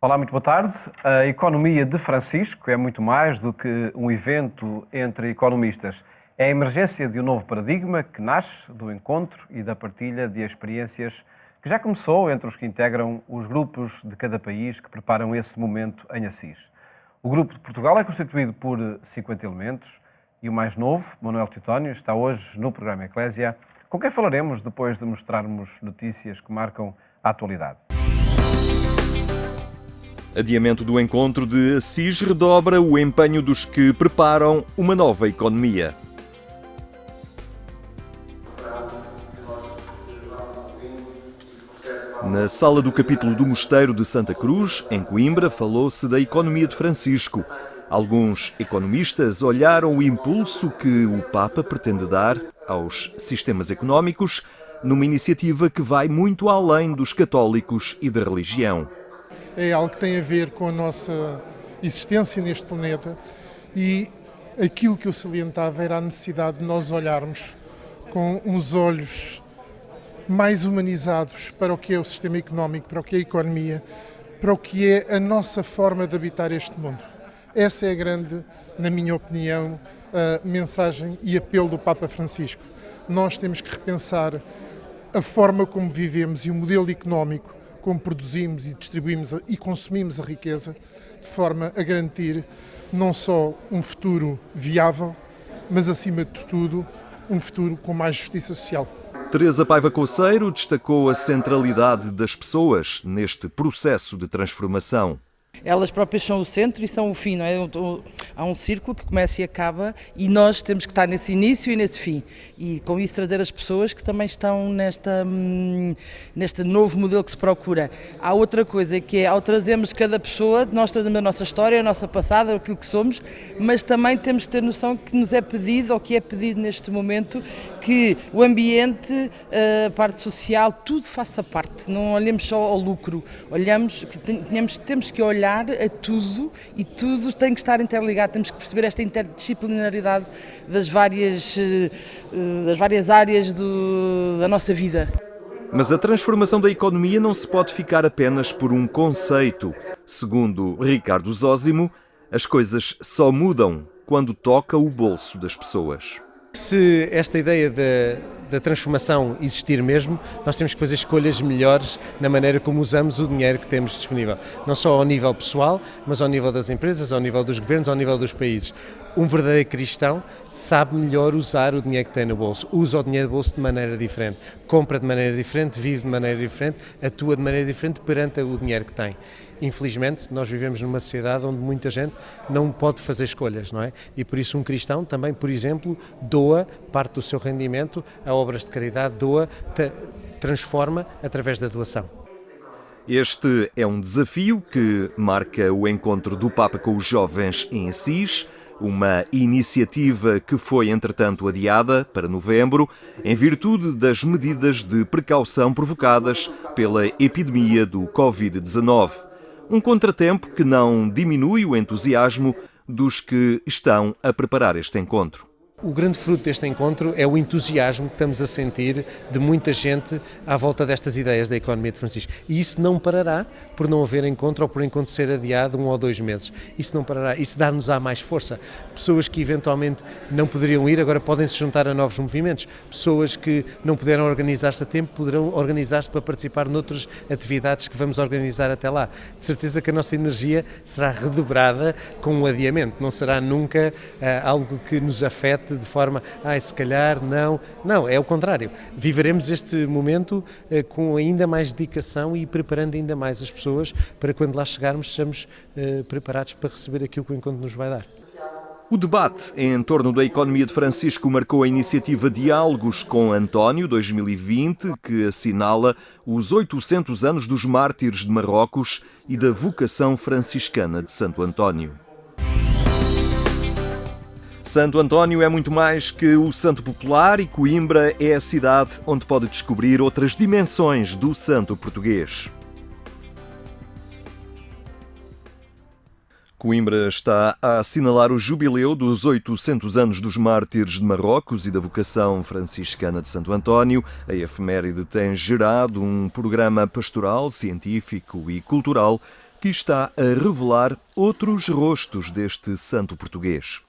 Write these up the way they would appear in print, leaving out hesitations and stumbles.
Olá, muito boa tarde. A Economia de Francisco é muito mais do que um evento entre economistas. É a emergência de um novo paradigma que nasce do encontro e da partilha de experiências que já começou entre os que integram os grupos de cada país que preparam esse momento em Assis. O Grupo de Portugal é constituído por 50 elementos e o mais novo, Manuel Titónio, está hoje no programa Eclésia, com quem falaremos depois de mostrarmos notícias que marcam a atualidade. Adiamento do encontro de Assis redobra o empenho dos que preparam uma nova economia. Na sala do capítulo do Mosteiro de Santa Cruz, em Coimbra, falou-se da economia de Francisco. Alguns economistas olharam o impulso que o Papa pretende dar aos sistemas económicos numa iniciativa que vai muito além dos católicos e da religião. É algo que tem a ver com a nossa existência neste planeta e aquilo que eu salientava era a necessidade de nós olharmos com uns olhos mais humanizados para o que é o sistema económico, para o que é a economia, para o que é a nossa forma de habitar este mundo. Essa é a grande, na minha opinião, a mensagem e apelo do Papa Francisco. Nós temos que repensar a forma como vivemos e o modelo económico, como produzimos e distribuímos e consumimos a riqueza, de forma a garantir não só um futuro viável, mas acima de tudo, um futuro com mais justiça social. Teresa Paiva Couceiro destacou a centralidade das pessoas neste processo de transformação. Elas próprias são o centro e são o fim, não é? Há um círculo que começa e acaba e nós temos que estar nesse início e nesse fim. E com isso trazer as pessoas que também estão neste novo modelo que se procura. Há outra coisa que é, ao trazermos cada pessoa, nós trazemos a nossa história, a nossa passada, aquilo que somos, mas também temos que ter noção que nos é pedido, ou que é pedido neste momento, que o ambiente, a parte social, tudo faça parte. Não olhemos só ao lucro, temos que olhar a tudo e tudo tem que estar interligado, temos que perceber esta interdisciplinaridade das várias áreas da nossa vida. Mas a transformação da economia não se pode ficar apenas por um conceito. Segundo Ricardo Zósimo, as coisas só mudam quando toca o bolso das pessoas. Se esta ideia da transformação existir mesmo, nós temos que fazer escolhas melhores na maneira como usamos o dinheiro que temos disponível. Não só ao nível pessoal, mas ao nível das empresas, ao nível dos governos, ao nível dos países. Um verdadeiro cristão sabe melhor usar o dinheiro que tem no bolso. Usa o dinheiro do bolso de maneira diferente. Compra de maneira diferente, vive de maneira diferente, atua de maneira diferente perante o dinheiro que tem. Infelizmente, nós vivemos numa sociedade onde muita gente não pode fazer escolhas, não é? E por isso um cristão também, por exemplo, doa parte do seu rendimento a obras de caridade, transforma através da doação. Este é um desafio que marca o encontro do Papa com os jovens em Assis, uma iniciativa que foi, entretanto, adiada para novembro, em virtude das medidas de precaução provocadas pela epidemia do Covid-19. Um contratempo que não diminui o entusiasmo dos que estão a preparar este encontro. O grande fruto deste encontro é o entusiasmo que estamos a sentir de muita gente à volta destas ideias da economia de Francisco. E isso não parará por não haver encontro ou por encontro ser adiado 1 ou 2 meses. Isso não parará. Isso dá-nos-á mais força. Pessoas que eventualmente não poderiam ir agora podem se juntar a novos movimentos. Pessoas que não puderam organizar-se a tempo poderão organizar-se para participar noutras atividades que vamos organizar até lá. De certeza que a nossa energia será redobrada com um adiamento. Não será nunca algo que nos afete de forma, se calhar, não, é o contrário. Viveremos este momento com ainda mais dedicação e preparando ainda mais as pessoas para quando lá chegarmos sejamos preparados para receber aquilo que o encontro nos vai dar. O debate em torno da economia de Francisco marcou a iniciativa Diálogos com António 2020, que assinala os 800 anos dos mártires de Marrocos e da vocação franciscana de Santo António. Santo António é muito mais que o santo popular e Coimbra é a cidade onde pode descobrir outras dimensões do santo português. Coimbra está a assinalar o jubileu dos 800 anos dos mártires de Marrocos e da vocação franciscana de Santo António. A efeméride tem gerado um programa pastoral, científico e cultural que está a revelar outros rostos deste santo português.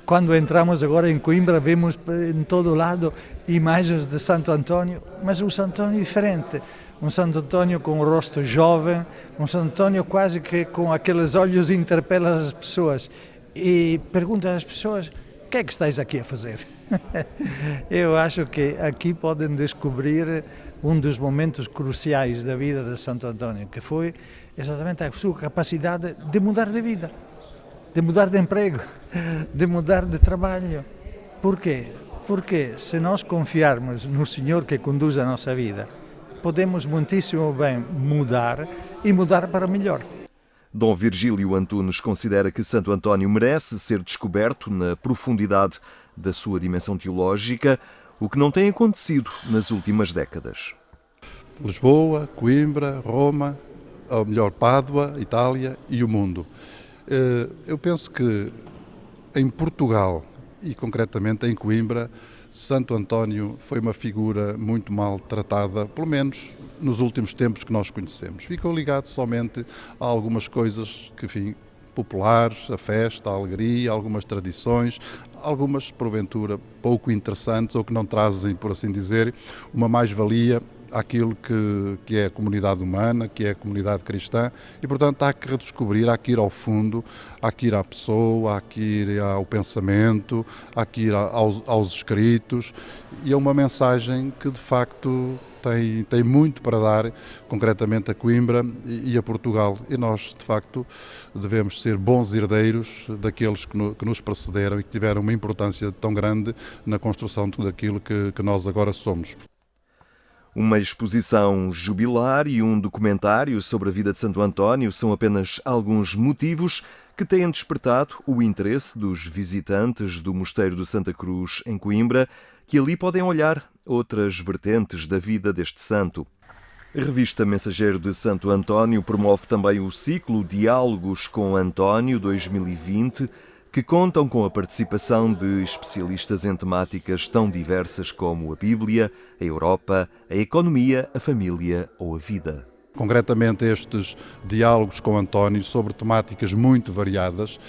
Quando entramos agora em Coimbra, vemos em todo lado imagens de Santo António, mas um Santo António diferente. Um Santo António com um rosto jovem, um Santo António quase que com aqueles olhos interpela as pessoas e pergunta às pessoas: o que é que estáis aqui a fazer? Eu acho que aqui podem descobrir um dos momentos cruciais da vida de Santo António, que foi exatamente a sua capacidade de mudar de vida, de mudar de emprego, de mudar de trabalho. Porquê? Porque se nós confiarmos no Senhor que conduz a nossa vida, podemos muitíssimo bem mudar e mudar para melhor. Dom Virgílio Antunes considera que Santo António merece ser descoberto na profundidade da sua dimensão teológica, o que não tem acontecido nas últimas décadas. Lisboa, Coimbra, Roma, ou melhor, Pádua, Itália e o mundo. Eu penso que em Portugal e concretamente em Coimbra, Santo António foi uma figura muito mal tratada, pelo menos nos últimos tempos que nós conhecemos. Ficou ligado somente a algumas coisas que, enfim, populares, a festa, a alegria, algumas tradições, algumas, porventura, pouco interessantes ou que não trazem, por assim dizer, uma mais-valia àquilo que é a comunidade humana, que é a comunidade cristã, e portanto há que redescobrir, há que ir ao fundo, há que ir à pessoa, há que ir ao pensamento, há que ir aos escritos, e é uma mensagem que de facto tem muito para dar, concretamente a Coimbra e a Portugal, e nós de facto devemos ser bons herdeiros daqueles que nos precederam e que tiveram uma importância tão grande na construção daquilo que nós agora somos. Uma exposição jubilar e um documentário sobre a vida de Santo António são apenas alguns motivos que têm despertado o interesse dos visitantes do Mosteiro de Santa Cruz, em Coimbra, que ali podem olhar outras vertentes da vida deste santo. A revista Mensageiro de Santo António promove também o ciclo Diálogos com António 2020, que contam com a participação de especialistas em temáticas tão diversas como a Bíblia, a Europa, a economia, a família ou a vida. Concretamente estes diálogos com António sobre temáticas muito variadas,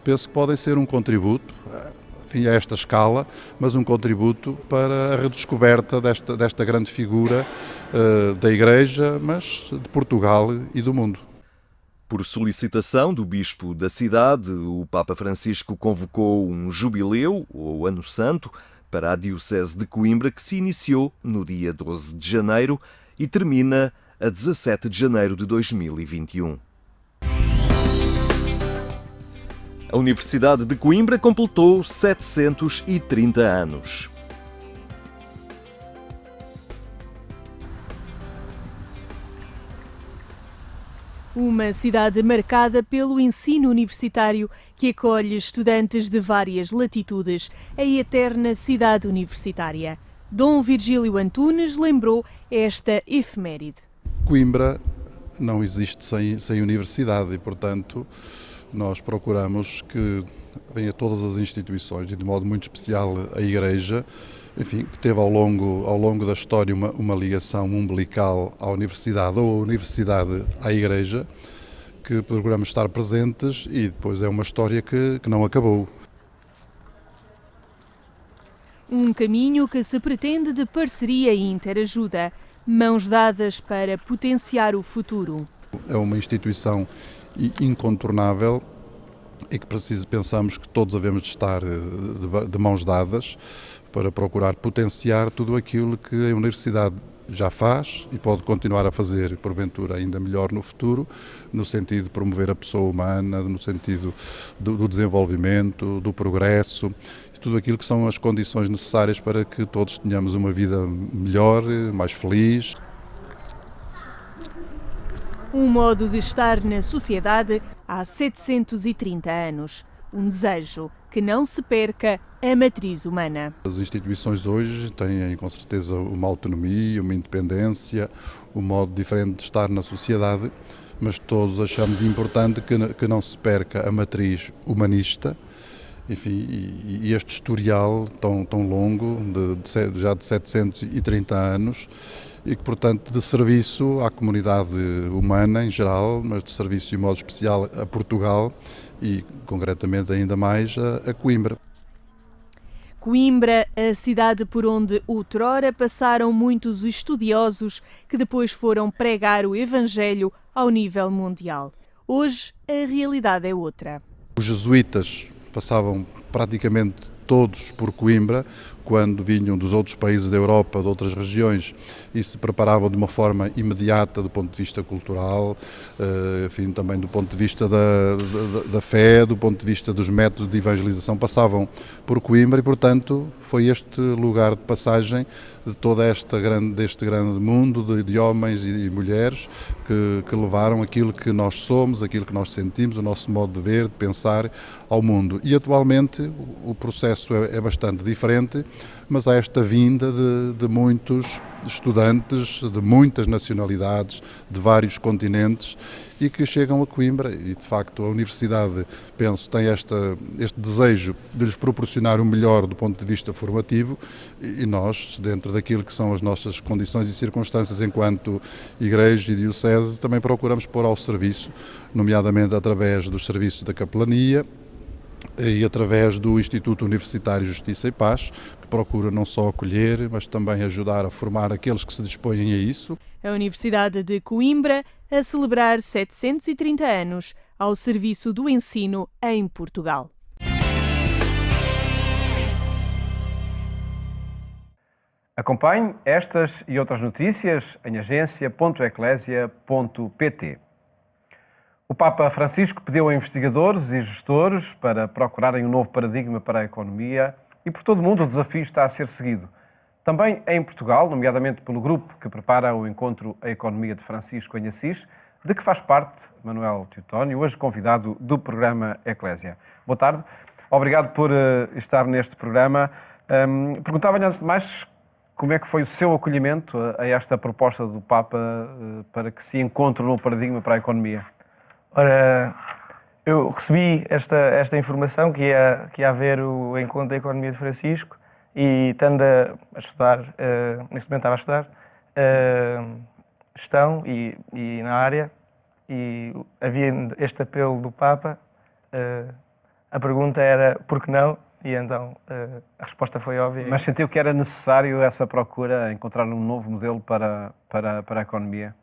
penso que podem ser um contributo, enfim, a esta escala, mas um contributo para a redescoberta desta grande figura da Igreja, mas de Portugal e do mundo. Por solicitação do bispo da cidade, o Papa Francisco convocou um jubileu, ou Ano Santo, para a Diocese de Coimbra, que se iniciou no dia 12 de janeiro e termina a 17 de janeiro de 2021. A Universidade de Coimbra completou 730 anos. Uma cidade marcada pelo ensino universitário que acolhe estudantes de várias latitudes, a eterna cidade universitária. Dom Virgílio Antunes lembrou esta efeméride. Coimbra não existe sem universidade e, portanto, nós procuramos que venha todas as instituições e, de modo muito especial, a Igreja, enfim, que teve ao longo da história uma ligação umbilical à Universidade ou a Universidade à Igreja, que procuramos estar presentes e depois é uma história que não acabou. Um caminho que se pretende de parceria e interajuda, mãos dadas para potenciar o futuro. É uma instituição incontornável e que pensamos que todos devemos de estar de mãos dadas para procurar potenciar tudo aquilo que a Universidade já faz e pode continuar a fazer, porventura ainda melhor no futuro, no sentido de promover a pessoa humana, no sentido do desenvolvimento, do progresso, tudo aquilo que são as condições necessárias para que todos tenhamos uma vida melhor, mais feliz. Um modo de estar na sociedade há 730 anos. Um desejo que não se perca a matriz humana. As instituições hoje têm com certeza uma autonomia, uma independência, um modo diferente de estar na sociedade, mas todos achamos importante que não se perca a matriz humanista, enfim, e este historial tão longo, já de 730 anos, e que, portanto, de serviço à comunidade humana em geral, mas de serviço de modo especial a Portugal e, concretamente, ainda mais a Coimbra. Coimbra, a cidade por onde outrora passaram muitos estudiosos que depois foram pregar o Evangelho ao nível mundial. Hoje, a realidade é outra. Os jesuítas passavam praticamente todos por Coimbra, quando vinham dos outros países da Europa, de outras regiões, e se preparavam de uma forma imediata do ponto de vista cultural, enfim, também do ponto de vista da fé, do ponto de vista dos métodos de evangelização, passavam por Coimbra e, portanto, foi este lugar de passagem de deste grande mundo de homens e mulheres que levaram aquilo que nós somos, aquilo que nós sentimos, o nosso modo de ver, de pensar ao mundo. E atualmente o processo é bastante diferente, mas há esta vinda de muitos estudantes de muitas nacionalidades, de vários continentes, e que chegam a Coimbra e, de facto, a Universidade, penso, tem este desejo de lhes proporcionar o melhor do ponto de vista formativo e nós, dentro daquilo que são as nossas condições e circunstâncias enquanto Igreja e Diocese, também procuramos pôr ao serviço, nomeadamente através dos serviços da capelania e através do Instituto Universitário Justiça e Paz, que procura não só acolher, mas também ajudar a formar aqueles que se dispõem a isso. A Universidade de Coimbra a celebrar 730 anos ao serviço do ensino em Portugal. Acompanhe estas e outras notícias em agência.eclesia.pt. O Papa Francisco pediu a investigadores e gestores para procurarem um novo paradigma para a economia e por todo o mundo o desafio está a ser seguido. Também em Portugal, nomeadamente pelo grupo que prepara o encontro A Economia de Francisco em Assis, de que faz parte Manuel Teutónio, hoje convidado do programa Eclésia. Boa tarde, obrigado por estar neste programa. Perguntava-lhe antes de mais como é que foi o seu acolhimento a esta proposta do Papa para que se encontre um novo paradigma para a economia. Ora, eu recebi esta informação que ia haver o encontro da Economia de Francisco e estando a estudar, neste momento estava a estudar, gestão e na área, e havia este apelo do Papa, a pergunta era por que não, e então a resposta foi óbvia. Mas sentiu que era necessário essa procura, encontrar um novo modelo para a economia?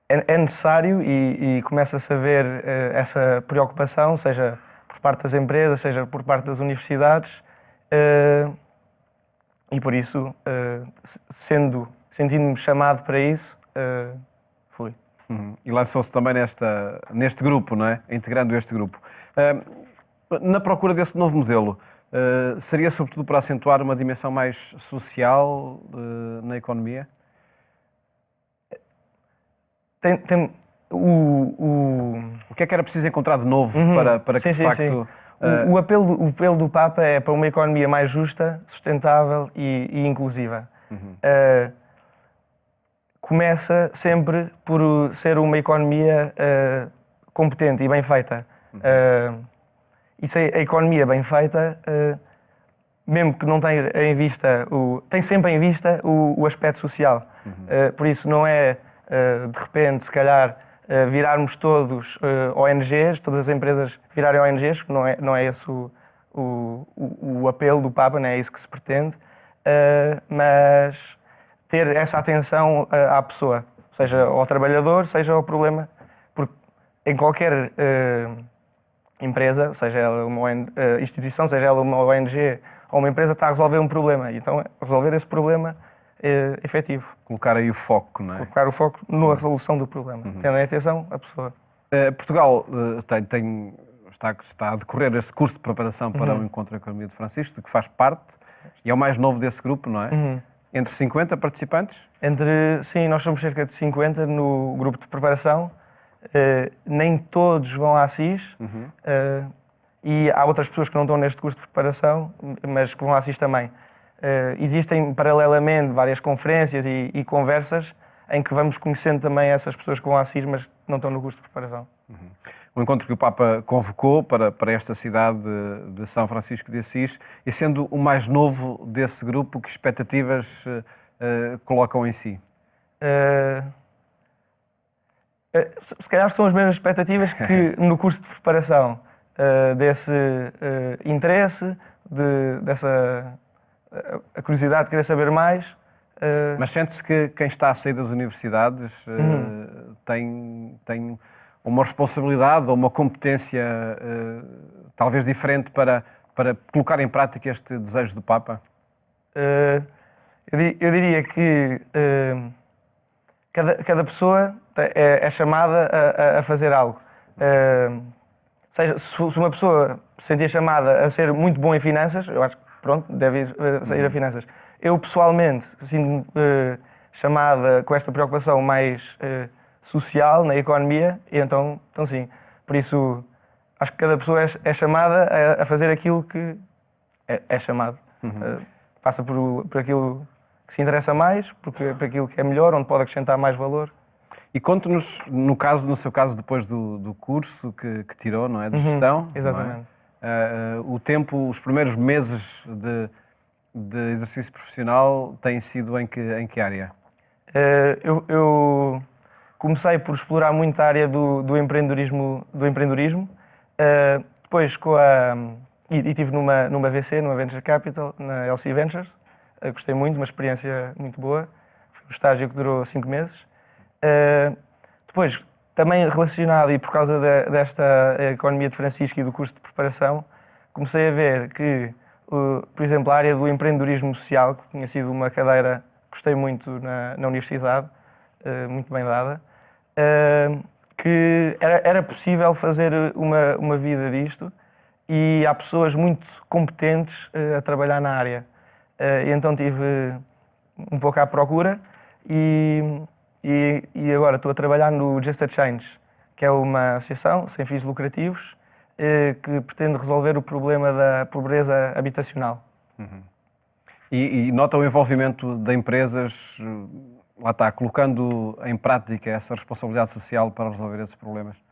É necessário e começa-se a ver essa preocupação, seja por parte das empresas, seja por parte das universidades, e por isso, sentindo-me chamado para isso, fui. E lançou-se também neste grupo, não é? Integrando este grupo. Na procura desse novo modelo, seria sobretudo para acentuar uma dimensão mais social na economia? O que é que era preciso encontrar de novo para que, de facto... Sim. O apelo do Papa é para uma economia mais justa, sustentável e inclusiva. Começa sempre por ser uma economia competente e bem feita. E se a economia bem feita, mesmo que não tenha em vista, tem sempre em vista o aspecto social. Por isso não é, de repente, se calhar, virarmos todos ONGs, todas as empresas virarem ONGs, porque não é esse o apelo do Papa, não é isso que se pretende, mas ter essa atenção à pessoa, seja ao trabalhador, seja ao problema, porque em qualquer empresa, seja ela uma instituição, seja ela uma ONG ou uma empresa, está a resolver um problema, então resolver esse problema efetivo. Colocar aí o foco, não é? Colocar o foco na resolução do problema, tendo em atenção a pessoa. Portugal está a decorrer esse curso de preparação para o Encontro da Economia de Francisco, de que faz parte, e é o mais novo desse grupo, não é? Entre 50 participantes? Sim, nós somos cerca de 50 no grupo de preparação. Nem todos vão a Assis, e há outras pessoas que não estão neste curso de preparação, mas que vão a Assis também. Existem paralelamente várias conferências e conversas em que vamos conhecendo também essas pessoas que vão a Assis, mas não estão no curso de preparação. O encontro que o Papa convocou para esta cidade de São Francisco de Assis, e sendo o mais novo desse grupo, que expectativas colocam em si? Se calhar são as mesmas expectativas que no curso de preparação, desse interesse, dessa a curiosidade de querer saber mais. Mas sente-se que quem está a sair das universidades tem uma responsabilidade ou uma competência talvez diferente para colocar em prática este desejo do Papa? Eu diria que cada pessoa é chamada a fazer algo. Seja, se uma pessoa se sentir chamada a ser muito bom em finanças, eu acho que pronto, deve ir sair a finanças. Eu pessoalmente sinto-me chamada com esta preocupação mais social na economia, e então sim. Por isso, acho que cada pessoa é chamada a fazer aquilo que é chamado. Passa por aquilo que se interessa mais, por aquilo que é melhor, onde pode acrescentar mais valor. E conte-nos, no seu caso, depois do curso que tirou, não é? De gestão. Exatamente. O tempo, os primeiros meses de exercício profissional têm sido em que área? Eu comecei por explorar muito a área do empreendedorismo. Depois estive numa VC, numa Venture Capital, na LC Ventures. Gostei muito, uma experiência muito boa. Foi um estágio que durou 5 meses. Depois, também relacionado e por causa desta economia de Francisco e do curso de preparação, comecei a ver que, por exemplo, a área do empreendedorismo social, que tinha sido uma cadeira que gostei muito na universidade, muito bem dada, que era possível fazer uma vida disto e há pessoas muito competentes a trabalhar na área. E então estive um pouco à procura e agora estou a trabalhar no Just a Change, que é uma associação sem fins lucrativos que pretende resolver o problema da pobreza habitacional. E nota o envolvimento de empresas, lá está, colocando em prática essa responsabilidade social para resolver esses problemas?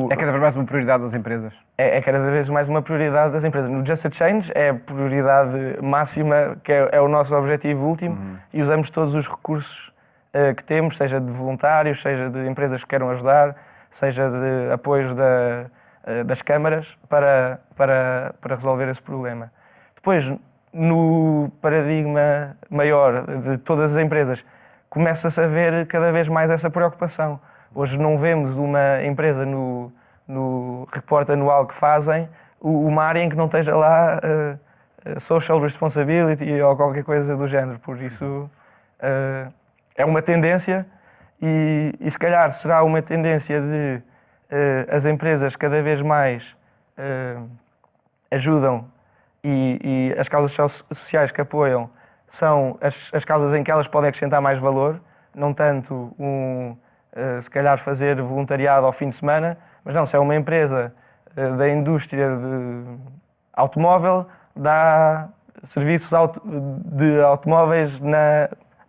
É cada vez mais uma prioridade das empresas? É cada vez mais uma prioridade das empresas. No Just a Change é a prioridade máxima, que é o nosso objetivo último, e usamos todos os recursos que temos, seja de voluntários, seja de empresas que queiram ajudar, seja de apoios das câmaras para resolver esse problema. Depois, no paradigma maior de todas as empresas, começa-se a ver cada vez mais essa preocupação. Hoje não vemos uma empresa no reporte anual que fazem uma área em que não esteja lá social responsibility ou qualquer coisa do género. Por isso, é uma tendência e se calhar será uma tendência de as empresas cada vez mais ajudam e as causas sociais que apoiam são as causas em que elas podem acrescentar mais valor, não tanto se calhar fazer voluntariado ao fim de semana, mas não, se é uma empresa da indústria de automóvel, dá serviços de automóveis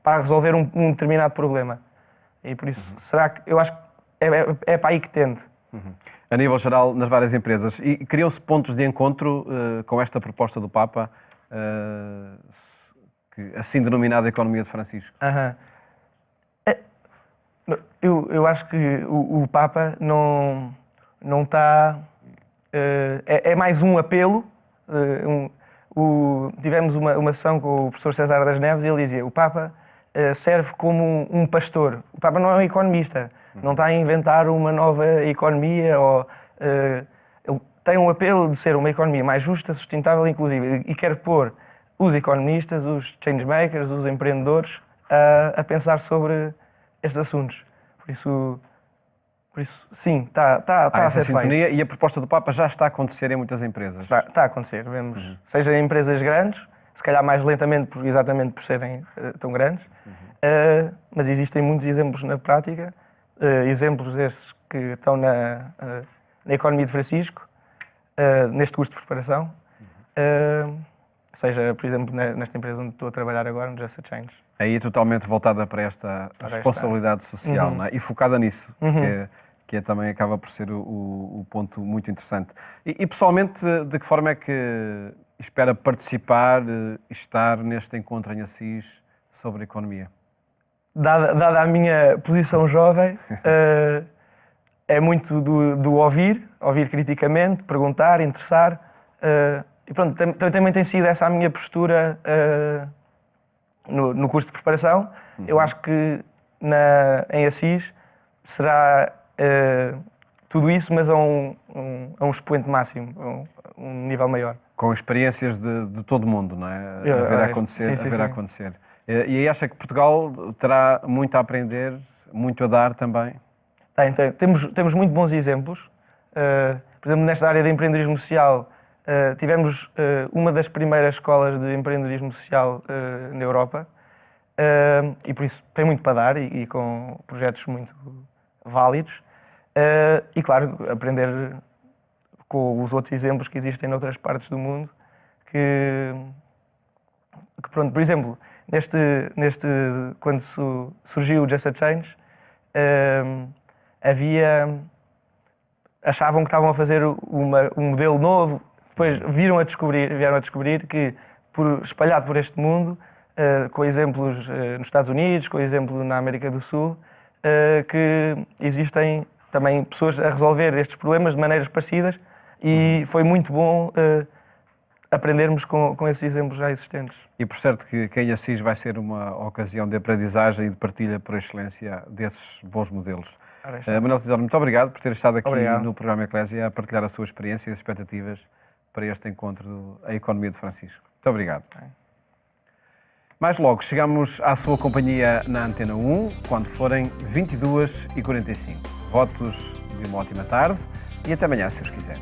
para resolver um determinado problema. E por isso, eu acho que é para aí que tende. A nível geral, nas várias empresas. E criam-se pontos de encontro com esta proposta do Papa, assim denominada Economia de Francisco? Eu acho que o Papa não está... É mais um apelo. Tivemos uma sessão com o professor César das Neves e ele dizia: o Papa serve como um pastor. O Papa não é um economista, não está a inventar uma nova economia. Ele tem um apelo de ser uma economia mais justa, sustentável e inclusiva e quer pôr os economistas, os changemakers, os empreendedores a pensar sobre estes assuntos. Por isso sim, está a ser sintonia feito. E a proposta do Papa já está a acontecer em muitas empresas? Está a acontecer, vemos. Seja em empresas grandes, se calhar mais lentamente, exatamente por serem tão grandes, mas existem muitos exemplos na prática, exemplos esses que estão na Economia de Francisco, neste curso de preparação, seja, por exemplo, nesta empresa onde estou a trabalhar agora, no Just a Change. Aí é totalmente voltada para esta responsabilidade social, não é? E focada nisso, que também acaba por ser o ponto muito interessante. E pessoalmente, de que forma é que espera participar e estar neste encontro em Assis sobre a economia? dada a minha posição jovem, é muito do ouvir criticamente, perguntar, interessar. E pronto, também tem sido essa a minha postura no curso de preparação. Eu acho que em Assis será tudo isso, mas a um expoente máximo, a um nível maior. Com experiências de todo o mundo, não é? A ver acontecer. E aí acha que Portugal terá muito a aprender, muito a dar também? Temos muito bons exemplos. Por exemplo, nesta área de empreendedorismo social, tivemos uma das primeiras escolas de empreendedorismo social na Europa, e por isso tem muito para dar e com projetos muito válidos. E claro, aprender com os outros exemplos que existem noutras partes do mundo, que pronto, por exemplo, quando surgiu o Just a Change, achavam que estavam a fazer um modelo novo, depois vieram a descobrir que, espalhado por este mundo, com exemplos nos Estados Unidos, com exemplo na América do Sul, que existem também pessoas a resolver estes problemas de maneiras parecidas, e foi muito bom aprendermos com esses exemplos já existentes. E por certo que em Assis vai ser uma ocasião de aprendizagem e de partilha por excelência desses bons modelos. Manuel Teodoro, muito obrigado por ter estado aqui no programa Eclésia a partilhar a sua experiência e as expectativas para este encontro A Economia de Francisco. Muito obrigado. Mais logo, chegamos à sua companhia na Antena 1, quando forem 22h45. Votos de uma ótima tarde e até amanhã, se os quiser.